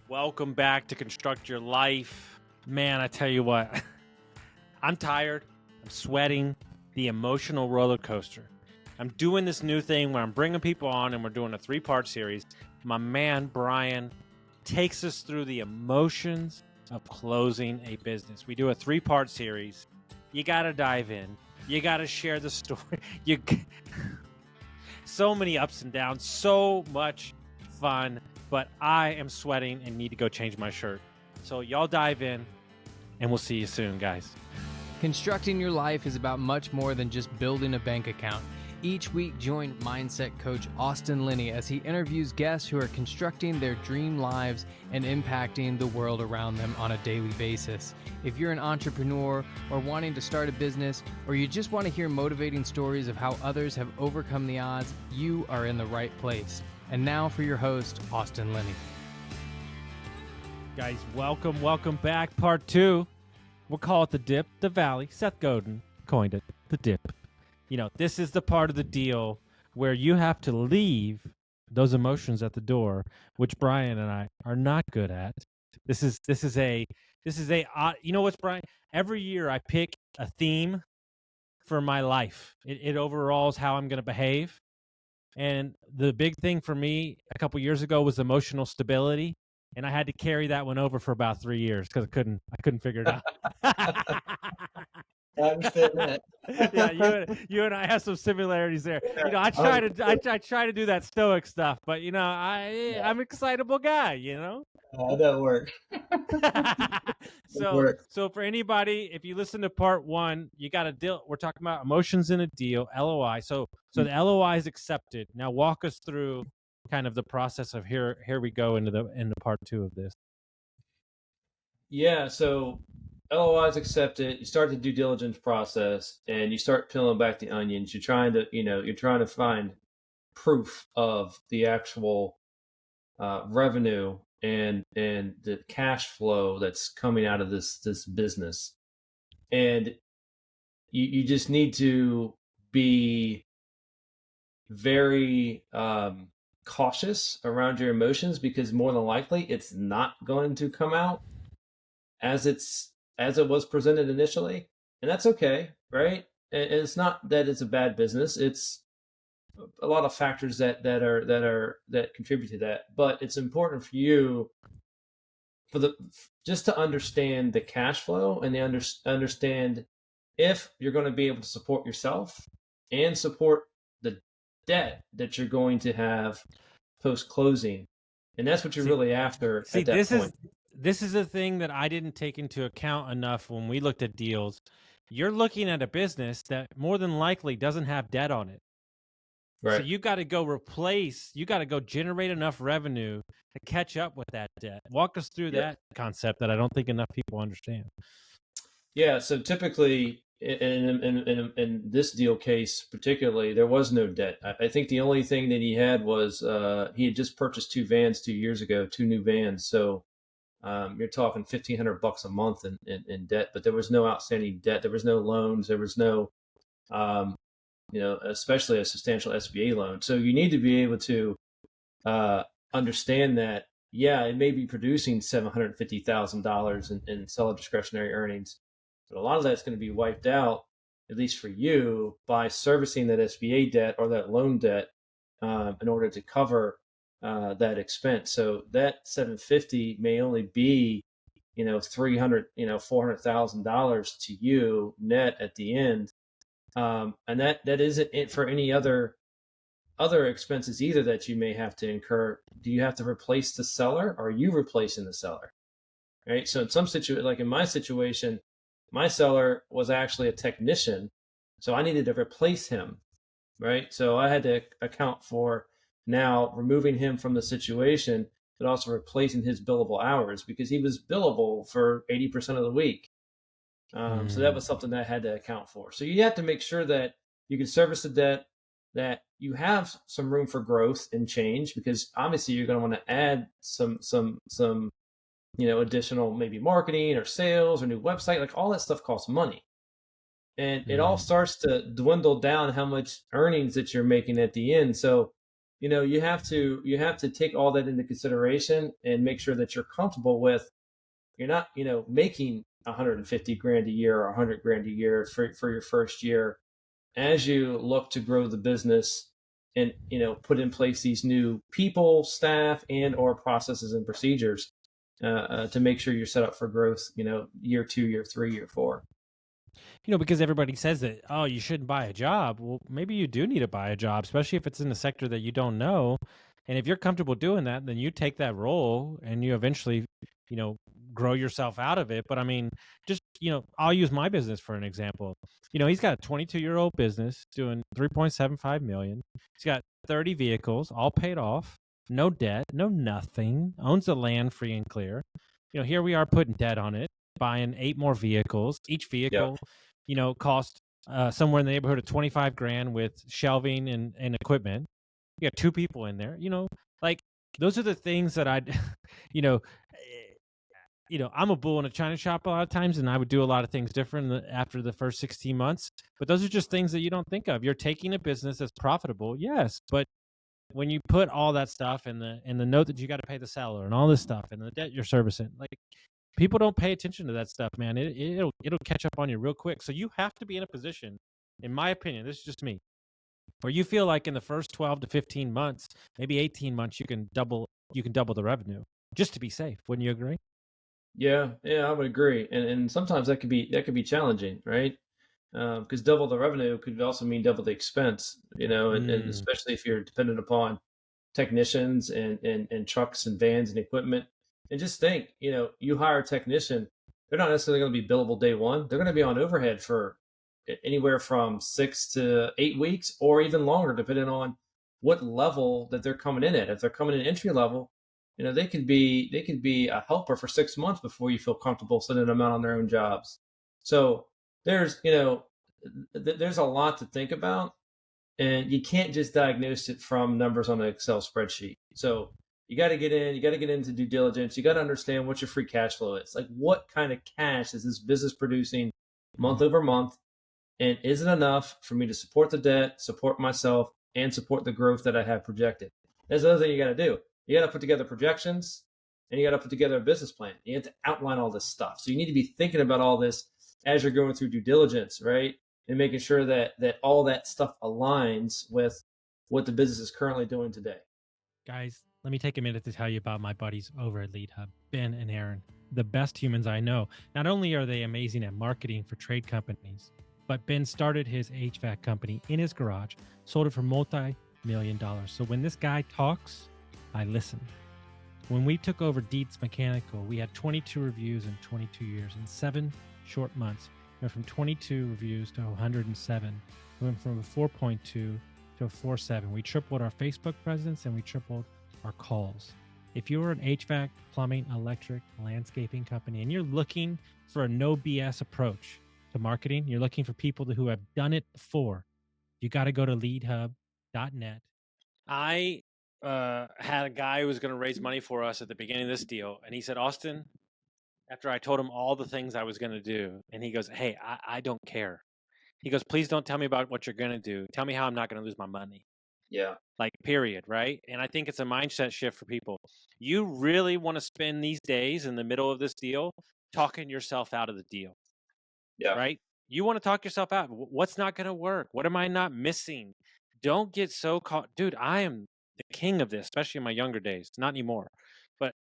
Welcome back to Construct Your Life. Man, I tell you what, I'm tired. I'm sweating. The emotional roller coaster. I'm doing this new thing where I'm bringing people on and we're doing a 3-part series. My man, Brian, takes us through the emotions of closing a business. We do a 3-part series. You got to dive in. You got to share the story. So many ups and downs, so much fun. But I am sweating and need to go change my shirt. So y'all dive in, and we'll see you soon, guys. Constructing your life is about much more than just building a bank account. Each week, join mindset coach Austin Linney as he interviews guests who are constructing their dream lives and impacting the world around them on a daily basis. If you're an entrepreneur or wanting to start a business, or you just want to hear motivating stories of how others have overcome the odds, you are in the right place. And now for your host, Austin Linney. Guys, welcome back. Part 2. We'll call it the dip, the valley. Seth Godin coined it, the dip. You know, this is the part of the deal where you have to leave those emotions at the door, which Brian and I are not good at. This is a you know what's, Brian? Every year I pick a theme for my life. It overalls how I'm going to behave. And the big thing for me a couple years ago was emotional stability, and I had to carry that one over for about 3 years because I couldn't figure it out. I understand that. Yeah, you and I have some similarities there. You know, I try to do that stoic stuff, but you know, I'm an excitable guy. You know. That work. So for anybody, if you listen to part 1, you got to deal. We're talking about emotions in a deal, LOI. So the LOI is accepted. Now walk us through kind of the process of here we go into part 2 of this. Yeah. So LOI is accepted. You start the due diligence process, and you start peeling back the onions. You're trying to find proof of the actual revenue and the cash flow that's coming out of this business. And you just need to be very cautious around your emotions, because more than likely it's not going to come out as it was presented initially, and that's okay, right? And it's not that it's a bad business. It's a lot of factors that contribute to that, but it's important for you just to understand the cash flow and understand if you're going to be able to support yourself and support the debt that you're going to have post closing, and that's what you're really after at that point. This is a thing that I didn't take into account enough when we looked at deals. You're looking at a business that more than likely doesn't have debt on it. Right. So you got to go generate enough revenue to catch up with that debt. Walk us through that concept that I don't think enough people understand. Yeah. So typically in this deal case particularly, there was no debt. I think the only thing that he had was he had just purchased 2 vans 2 years ago, 2 new vans. So you're talking $1,500 a month in debt, but there was no outstanding debt. There was no loans. There was no, especially a substantial SBA loan. So you need to be able to understand that, it may be producing $750,000 in seller discretionary earnings, but a lot of that's going to be wiped out, at least for you, by servicing that SBA debt or that loan debt in order to cover that expense. So that $750 may only be, $300, $400,000 to you net at the end. And that isn't it for any other expenses either that you may have to incur. Do you have to replace the seller, or are you replacing the seller? Right. So in some situation, like in my situation, my seller was actually a technician, so I needed to replace him. Right. So I had to account for now removing him from the situation, but also replacing his billable hours, because he was billable for 80% of the week. So that was something that I had to account for. So you have to make sure that you can service the debt, that you have some room for growth and change, because obviously you're going to want to add some additional maybe marketing or sales or new website. Like all that stuff costs money. And it all starts to dwindle down how much earnings that you're making at the end. So you have to take all that into consideration and make sure that you're comfortable with, you're not, making 150 grand a year or 100 grand a year for your first year. As you look to grow the business and, put in place these new people, staff, and or processes and procedures, to make sure you're set up for growth, year 2, year 3, year 4. Because everybody says that, oh, you shouldn't buy a job. Well, maybe you do need to buy a job, especially if it's in a sector that you don't know. And if you're comfortable doing that, then you take that role and you eventually, grow yourself out of it. But I mean, just, I'll use my business for an example. He's got a 22-year-old business doing 3.75 million. He's got 30 vehicles, all paid off, no debt, no nothing, owns the land free and clear. Here we are putting debt on it, buying 8 more vehicles. Each vehicle, cost somewhere in the neighborhood of 25 grand with shelving and equipment. You got 2 people in there, like those are the things that I'd, I'm a bull in a china shop a lot of times, and I would do a lot of things different after the first 16 months. But those are just things that you don't think of. You're taking a business that's profitable, yes, but when you put all that stuff in the note that you got to pay the seller and all this stuff and the debt you're servicing, like people don't pay attention to that stuff, man. It'll catch up on you real quick. So you have to be in a position, in my opinion, this is just me, where you feel like in the first 12 to 15 months, maybe 18 months, you can double the revenue just to be safe. Wouldn't you agree? Yeah, I would agree. And sometimes that could be challenging, right? Because double the revenue could also mean double the expense, and especially if you're dependent upon technicians and trucks and vans and equipment. And just think, you hire a technician, they're not necessarily going to be billable day one. They're going to be on overhead for anywhere from 6 to 8 weeks or even longer, depending on what level that they're coming in at. If they're coming in entry level, they could be a helper for 6 months before you feel comfortable sending them out on their own jobs. So there's, there's a lot to think about, and you can't just diagnose it from numbers on an Excel spreadsheet. So you got to get into due diligence. You got to understand what your free cash flow is. Like, what kind of cash is this business producing month over month? And is it enough for me to support the debt, support myself, and support the growth that I have projected? That's the other thing you got to do. You got to put together projections, and you got to put together a business plan. You have to outline all this stuff. So you need to be thinking about all this as you're going through due diligence, right? And making sure that all that stuff aligns with what the business is currently doing today. Guys, let me take a minute to tell you about my buddies over at Lead Hub, Ben and Aaron, the best humans I know. Not only are they amazing at marketing for trade companies, but Ben started his HVAC company in his garage, sold it for multi-million dollars. So when this guy talks, I listen. When we took over Dietz Mechanical, we had 22 reviews in 22 years. In 7 short months, we went from 22 reviews to 107. We went from a 4.2 to a 4.7. We tripled our Facebook presence and we tripled our calls. If you're an HVAC, plumbing, electric, landscaping company, and you're looking for a no BS approach to marketing, you're looking for people who have done it before, you got to go to leadhub.net. I had a guy who was going to raise money for us at the beginning of this deal, and he said, Austin, after I told him all the things I was going to do, and he goes, hey, I don't care. He goes, please don't tell me about what you're going to do. Tell me how I'm not going to lose my money. Yeah. Like, period, right? And I think it's a mindset shift for people. You really want to spend these days in the middle of this deal talking yourself out of the deal. Yeah. Right? You want to talk yourself out. What's not going to work? What am I not missing? Don't get so caught. Dude, I am the king of this, especially in my younger days. Not anymore. But,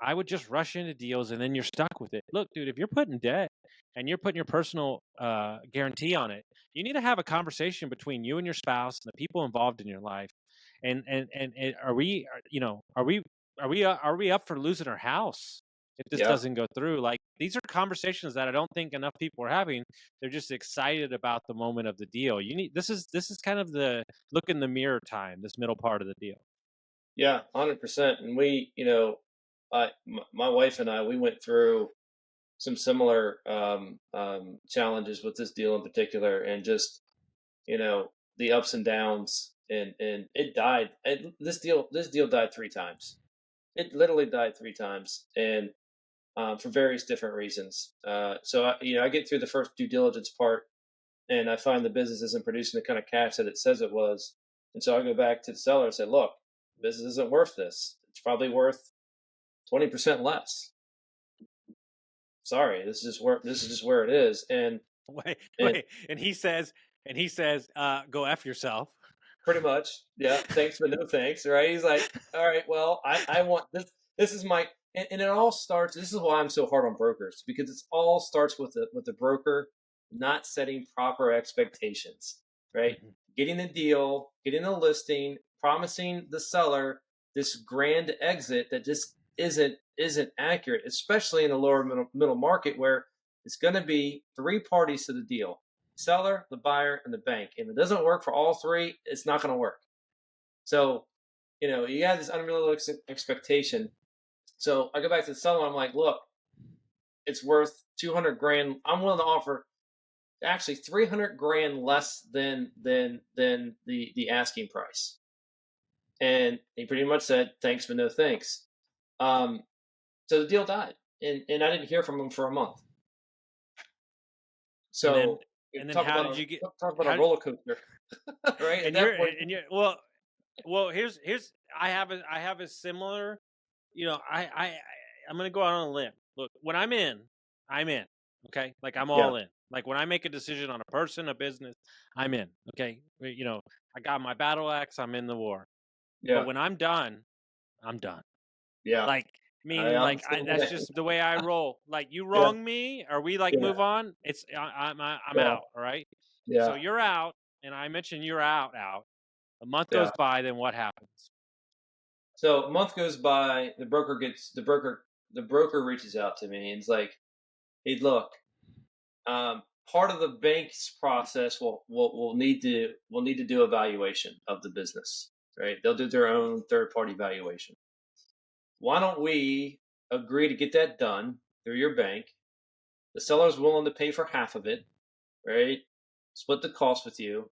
I would just rush into deals and then you're stuck with it. Look, dude, if you're putting debt and you're putting your personal guarantee on it, you need to have a conversation between you and your spouse and the people involved in your life. And are we up for losing our house if this doesn't go through? Like, these are conversations that I don't think enough people are having. They're just excited about the moment of the deal. This is kind of the look in the mirror time, this middle part of the deal. Yeah, 100%. And we, my wife and I, we went through some similar challenges with this deal in particular, and just, the ups and downs, and it died. And this deal died 3 times. It literally died 3 times, and for various different reasons. So I get through the first due diligence part, and I find the business isn't producing the kind of cash that it says it was. And so I go back to the seller and say, look, this isn't worth this. It's probably worth 20% less. Sorry, this is just where it is. And wait. And he says, go F yourself. pretty much, yeah. Thanks, but no thanks, right? He's like, all right, well, I want this. This is my, and it all starts. This is why I'm so hard on brokers, because it all starts with the broker not setting proper expectations, right? Mhm. Getting the deal, getting a listing, promising the seller this grand exit that just isn't accurate, especially in the lower middle market where it's going to be three parties to the deal: seller, the buyer, and the bank. If it doesn't work for all three, it's not going to work. So, you have this unrealistic expectation. So I go back to the seller. I'm like, look, it's worth 200 grand. I'm willing to offer actually 300 grand less than the asking price. And he pretty much said, thanks, but no thanks. So the deal died, and I didn't hear from him for a month. So and then how did you get? Talk about a roller coaster, right? Well, here's I have a similar, I'm gonna go out on a limb. Look, when I'm in. Okay, like I'm all in. Like when I make a decision on a person, a business, I'm in. Okay, I got my battle axe. I'm in the war. Yeah. But when I'm done, I'm done. Yeah. Like that's just the way I roll. Like you wrong me, or we move on. It's I'm out. All right. Yeah. So you're out, and I mentioned you're out. A month goes by, then what happens? So a month goes by. The broker reaches out to me and is like, "Hey, look, part of the bank's process will need to do a valuation of the business, right? They'll do their own third-party valuation. Why don't we agree to get that done through your bank? The seller's willing to pay for half of it, right? Split the cost with you,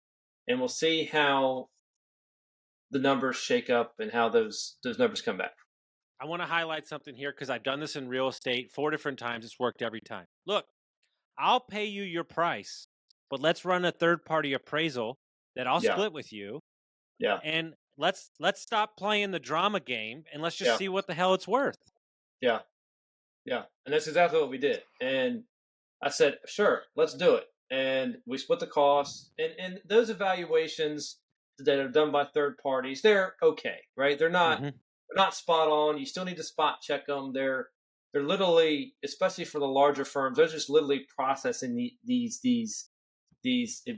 and we'll see how the numbers shake up and how those numbers come back." I want to highlight something here because I've done this in real estate 4 different times. It's worked every time. Look, I'll pay you your price, but let's run a third-party appraisal that I'll split with you. Yeah. And let's stop playing the drama game and let's just see what the hell it's worth. Yeah. Yeah. And that's exactly what we did. And I said, sure, let's do it. And we split the costs. And those evaluations that are done by third parties, they're okay, right? They're not they're not spot on. You still need to spot check them. They're literally, especially for the larger firms, they're just literally processing these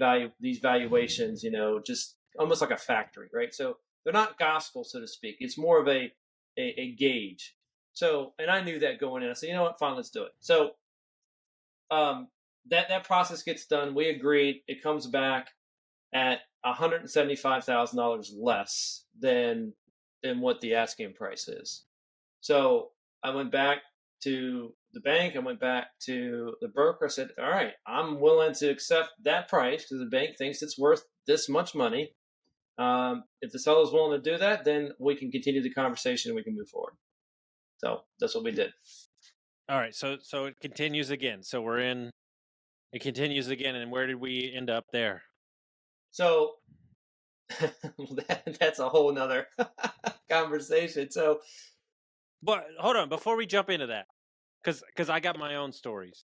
valuations, just almost like a factory, right? So they're not gospel, so to speak. It's more of a gauge. So, and I knew that going in. I said, you know what, fine, let's do it. So that process gets done. We agreed. It comes back at $175,000 less than what the asking price is. So I went back to the bank. I went back to the broker. I said, all right, I'm willing to accept that price because the bank thinks it's worth this much money. If the seller's willing to do that, then we can continue the conversation and we can move forward. So that's what we did. All right. So it continues again. So it continues again. And where did we end up there? So that's a whole nother conversation. So, but hold on, before we jump into that, because I got my own stories.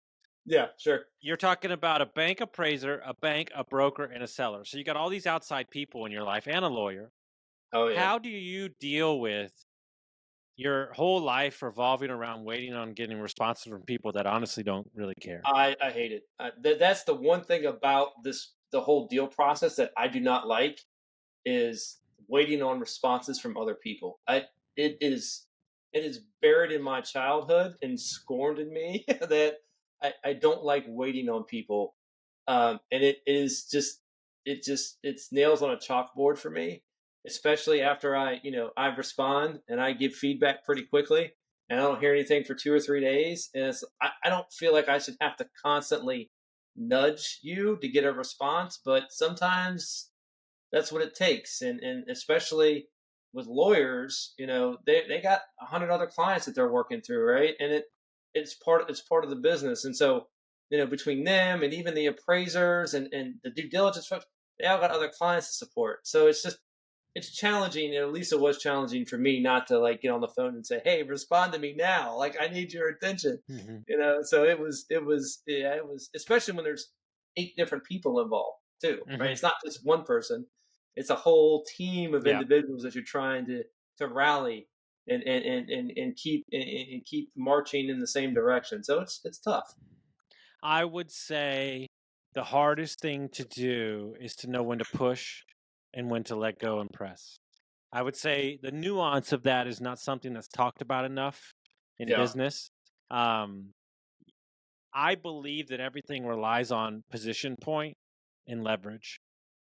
Yeah, sure. You're talking about a bank appraiser, a bank, a broker, and a seller. So you got all these outside people in your life and a lawyer. Oh, yeah. How do you deal with your whole life revolving around waiting on getting responses from people that honestly don't really care? I hate it. That's the one thing about the whole deal process that I do not like is waiting on responses from other people. It is buried in my childhood and scorned in me that I don't like waiting on people. And it's nails on a chalkboard for me, especially after I respond and I give feedback pretty quickly and I don't hear anything for 2 or 3 days. And I don't feel like I should have to constantly nudge you to get a response, but sometimes that's what it takes. And especially with lawyers, they got 100 other clients that they're working through, right? And it's part of the business. And so, between them and even the appraisers and the due diligence folks, they all got other clients to support. So it's just, it's challenging, and at least it was challenging for me not to like get on the phone and say, "Hey, respond to me now. Like I need your attention." So it was especially when there's 8 different people involved too, right? It's not just one person; it's a whole team of individuals that you're trying to rally and keep marching in the same direction. So it's tough. I would say the hardest thing to do is to know when to push and when to let go and press. I would say the nuance of that is not something that's talked about enough in business. I believe that everything relies on position point and leverage.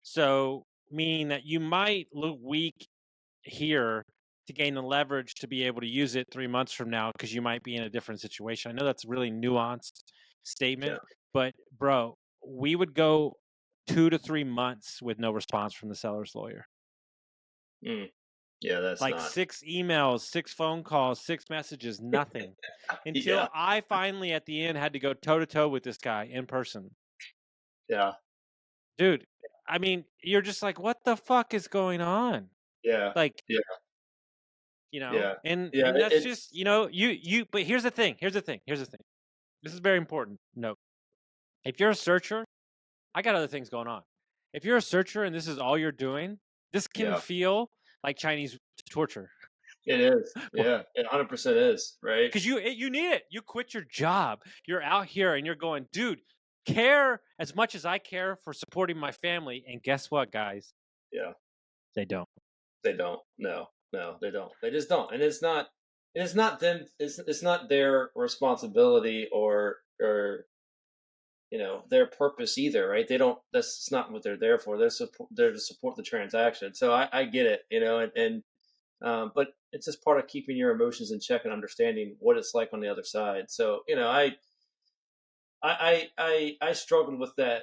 So, meaning that you might look weak here to gain the leverage to be able to use it 3 months from now because you might be in a different situation. I know that's a really nuanced statement, but bro, we would go 2 to 3 months with no response from the seller's lawyer. Yeah, that's like not 6 emails, 6 phone calls, 6 messages, nothing. Until I finally at the end had to go toe to toe with this guy in person. Yeah. Dude, I mean, you're just like, what the fuck is going on? Yeah. Like, yeah. And that's just, but here's the thing. This is very important. Note. If you're a searcher, I got other things going on. If you're a searcher and this is all you're doing, this can feel like Chinese torture. It is. Yeah, it 100% is, right? Because you need it. You quit your job. You're out here and you're going, dude, care as much as I care for supporting my family. And guess what, guys? Yeah. They don't. They don't. No, they don't. They just don't. And it's not them. It's not their responsibility or their purpose either, right? They don't. That's not what they're there for. They're there to support the transaction. So I get it, but it's just part of keeping your emotions in check and understanding what it's like on the other side. So I struggled with that,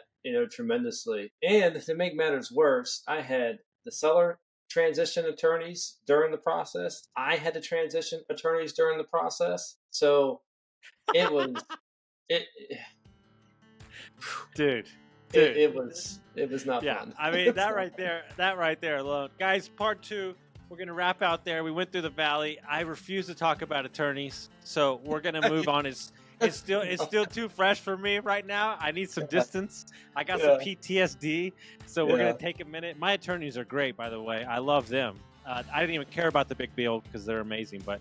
tremendously. And to make matters worse, I had the seller transition attorneys during the process. I had to transition attorneys during the process. So it was Dude. It was not fun. I mean, that right there alone. Guys, part 2, we're going to wrap out there. We went through the valley. I refuse to talk about attorneys, so we're going to move on. It's still too fresh for me right now. I need some distance. I got some PTSD, so we're going to take a minute. My attorneys are great, by the way. I love them. I didn't even care about the big bill because they're amazing, but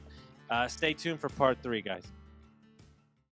stay tuned for part 3, guys.